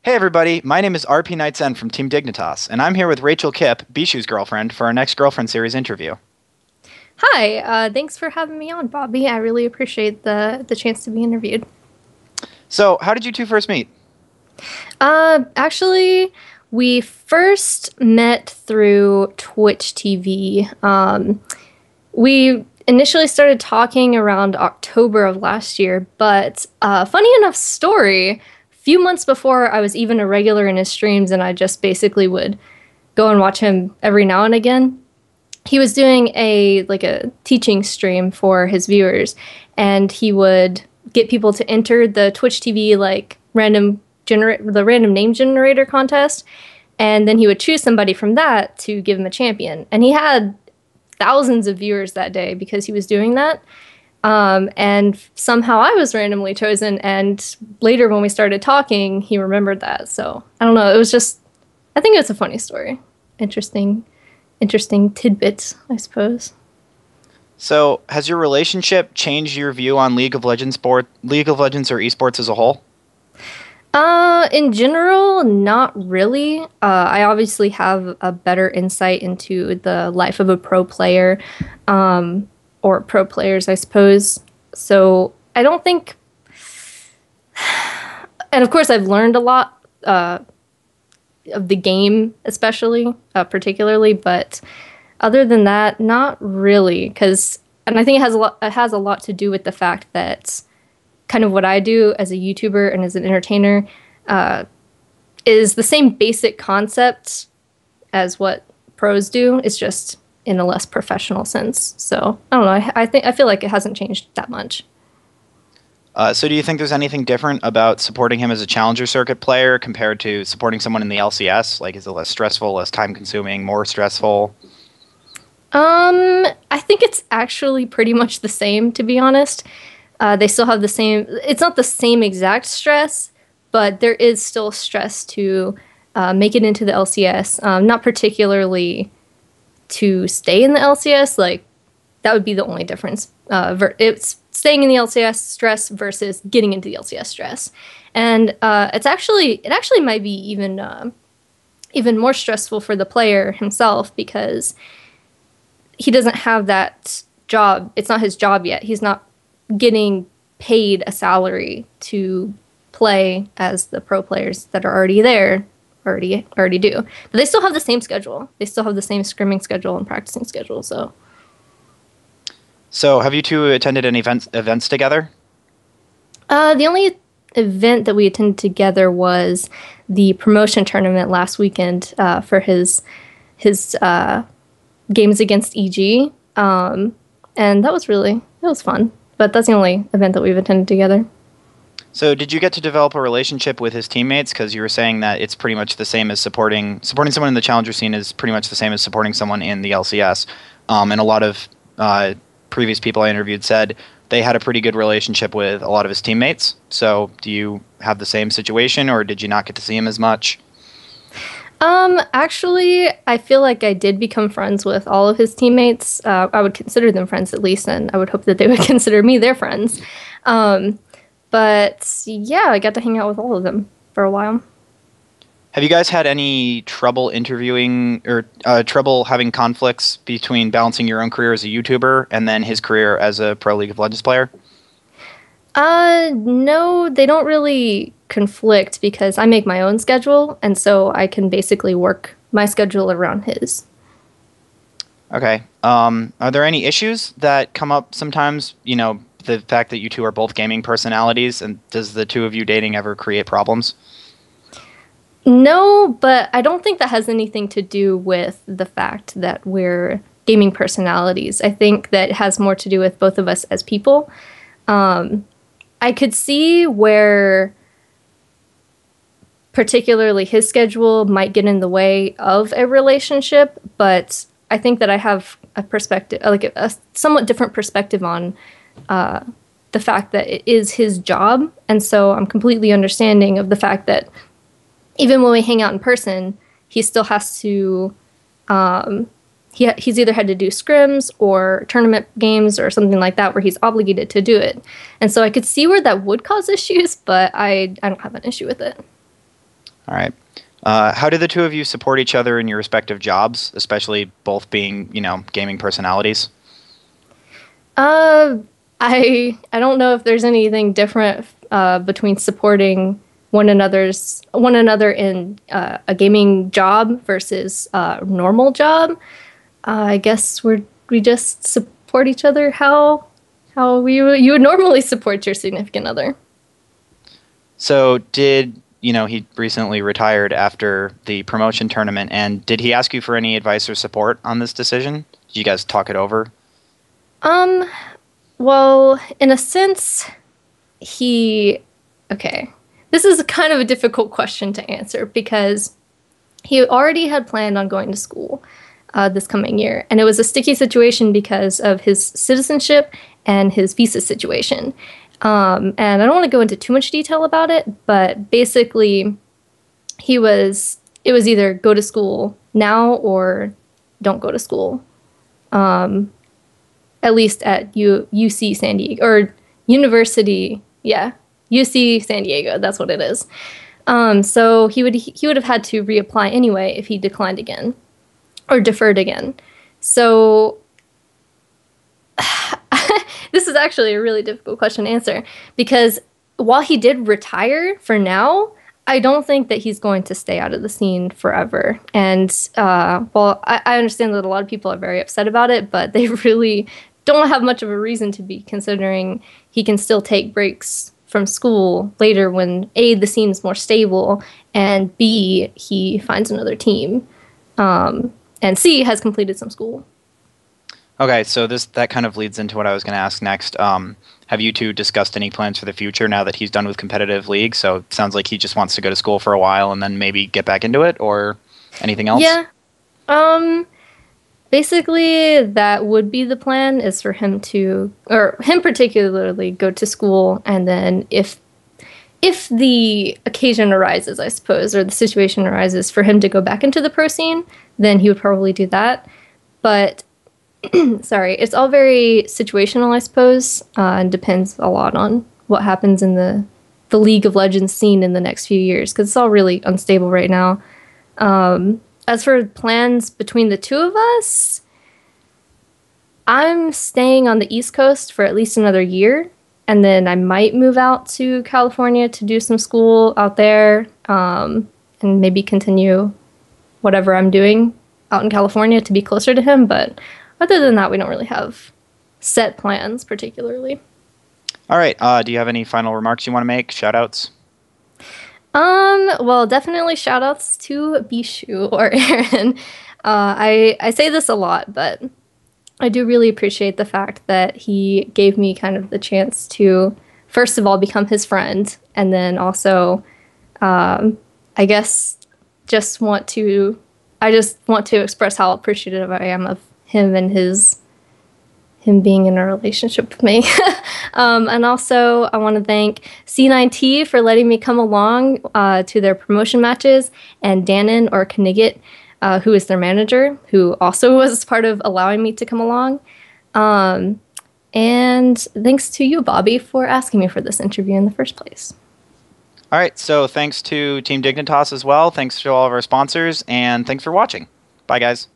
Hey everybody, my name is rpnightsend from Team Dignitas, and I'm here with Rachelkip, Bischu's girlfriend, for our next Girlfriend Series interview. Hi, thanks for having me on, Bobby. I really appreciate the chance to be interviewed. So, how did you two first meet? Actually, we first met through Twitch TV. We initially started talking around October of last year, but funny enough story, a few months before I was even a regular in his streams, and I just basically would go and watch him every now and again. He was doing a teaching stream for his viewers, and he would get people to enter the Twitch TV the random name generator contest, and then he would choose somebody from that to give him a champion. And he had thousands of viewers that day because he was doing that. And somehow I was randomly chosen, and later when we started talking, he remembered that. So I don't know. I think it's a funny story. Interesting tidbits, I suppose. So, has your relationship changed your view on League of Legends or esports as a whole? In general, not really. I obviously have a better insight into the life of a pro player, or pro players, I suppose. So I don't think, and of course, I've learned a lot of the game, especially, particularly, but other than that, not really. And I think it has a lot to do with the fact that kind of what I do as a YouTuber and as an entertainer is the same basic concept as what pros do. It's just in a less professional sense. So I don't know. I feel like it hasn't changed that much. So, do you think there's anything different about supporting him as a Challenger Circuit player compared to supporting someone in the LCS? Like, is it less stressful, less time-consuming, more stressful? I think it's actually pretty much the same, to be honest. They still have the same. It's not the same exact stress, but there is still stress to make it into the LCS. Not particularly to stay in the LCS. Like that would be the only difference. It's staying in the LCS stress versus getting into the LCS stress, and it actually might be even more stressful for the player himself because he doesn't have that job. It's not his job yet. He's not getting paid a salary to play as the pro players that are already there already do. But they still have the same schedule. They still have the same scrimming schedule and practicing schedule. So, have you two attended any events together? The only event that we attended together was the promotion tournament last weekend for his games against EG, and that was fun. But that's the only event that we've attended together. So, did you get to develop a relationship with his teammates? Because you were saying that it's pretty much the same as supporting someone in the Challenger scene is pretty much the same as supporting someone in the LCS. And a lot of previous people I interviewed said they had a pretty good relationship with a lot of his teammates. So, do you have the same situation, or did you not get to see him as much? Actually, I feel like I did become friends with all of his teammates. I would consider them friends at least, and I would hope that they would consider me their friends. But yeah, I got to hang out with all of them for a while. Have you guys had any trouble interviewing or trouble having conflicts between balancing your own career as a YouTuber and then his career as a pro League of Legends player? No, they don't really conflict because I make my own schedule, and so I can basically work my schedule around his. Okay. Are there any issues that come up sometimes? You know, the fact that you two are both gaming personalities, and does the two of you dating ever create problems? No, but I don't think that has anything to do with the fact that we're gaming personalities. I think that it has more to do with both of us as people. I could see where particularly his schedule might get in the way of a relationship, but I think that I have a perspective, like a somewhat different perspective on the fact that it is his job. And so I'm completely understanding of the fact that even when we hang out in person, he still has to, he's either had to do scrims or tournament games or something like that where he's obligated to do it. And so I could see where that would cause issues, but I don't have an issue with it. All right. How do the two of you support each other in your respective jobs, especially both being, gaming personalities? Uh, I don't know if there's anything different between supporting one another in a gaming job versus a normal job. I guess we just support each other how you would normally support your significant other. So he recently retired after the promotion tournament, and did he ask you for any advice or support on this decision? Did you guys talk it over? Um, well, in a sense, he okay. This is kind of a difficult question to answer because he already had planned on going to school this coming year, and it was a sticky situation because of his citizenship and his visa situation. And I don't want to go into too much detail about it, but basically, it was either go to school now or don't go to school. At least at UC San Diego or University, yeah, UC San Diego. That's what it is. So he would have had to reapply anyway if he declined again or deferred again. So this is actually a really difficult question to answer because while he did retire for now, I don't think that he's going to stay out of the scene forever. And I understand that a lot of people are very upset about it, but they really don't have much of a reason to be, considering he can still take breaks from school later when A, the scene is more stable, and B, he finds another team, and C, has completed some school. Okay, so that kind of leads into what I was going to ask next. Have you two discussed any plans for the future now that he's done with competitive league? So it sounds like he just wants to go to school for a while and then maybe get back into it, or anything else? Yeah. Basically, that would be the plan, is for him to, or him particularly, go to school, and then if the occasion arises, I suppose, or the situation arises for him to go back into the pro scene, then he would probably do that. But sorry, it's all very situational, I suppose, and depends a lot on what happens in the League of Legends scene in the next few years, because it's all really unstable right now. As for plans between the two of us, I'm staying on the East Coast for at least another year, and then I might move out to California to do some school out there, and maybe continue whatever I'm doing out in California to be closer to him. But other than that, we don't really have set plans particularly. All right. Do you have any final remarks you want to make? Shout outs? Well, definitely shout outs to Bischu or Aaron. I say this a lot, but I do really appreciate the fact that he gave me kind of the chance to, first of all, become his friend, and then also, I guess, I just want to express how appreciative I am of him and him being in a relationship with me. And also, I want to thank C9T for letting me come along to their promotion matches, and Dannon or Knigget, who is their manager, who also was part of allowing me to come along. And thanks to you, Bobby, for asking me for this interview in the first place. All right. So thanks to Team Dignitas as well. Thanks to all of our sponsors, and thanks for watching. Bye, guys.